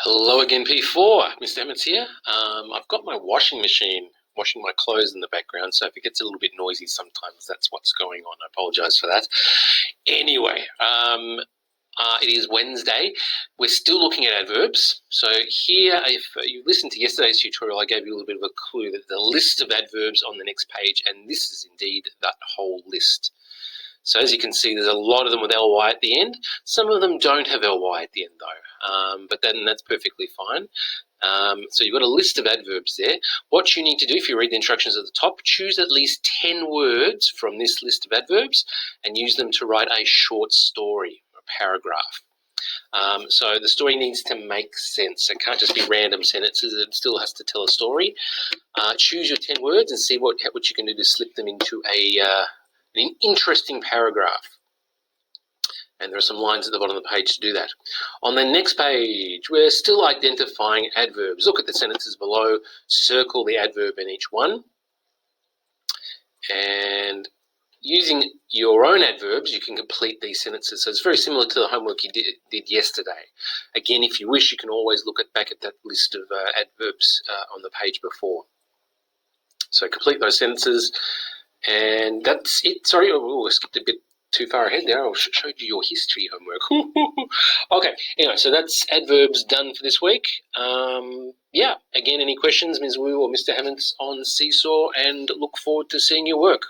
Hello again, P4. Mr. Emmets here. I've got my washing machine washing my clothes in the background, so if it gets a little bit noisy sometimes, that's what's going on. I apologise for that. Anyway, it is Wednesday. We're still looking at adverbs. So here, if you listened to yesterday's tutorial, I gave you a little bit of a clue that the list of adverbs on the next page, and this is indeed that whole list. So as you can see, there's a lot of them with ly at the end. Some of them don't have ly at the end though, but then that's perfectly fine. So you've got a list of adverbs there. What you need to do, if you read the instructions at the top, choose at least 10 words from this list of adverbs and use them to write a short story, a paragraph. So the story needs to make sense. It can't just be random sentences. It still has to tell a story. Choose your 10 words and see what you can do to slip them into an interesting paragraph. And there are some lines at the bottom of the page to do that. On the next page, we're still identifying adverbs. Look at the sentences below, circle the adverb in each one. And using your own adverbs, you can complete these sentences. So it's very similar to the homework you did yesterday. Again, if you wish, you can always look back at that list of adverbs on the page before. So complete those sentences. And that's it. Sorry, I skipped a bit too far ahead there. I showed you your history homework. Okay, anyway, so that's adverbs done for this week. Yeah, again, any questions, Ms. Wu or Mr. Hammonds on Seesaw, and look forward to seeing your work.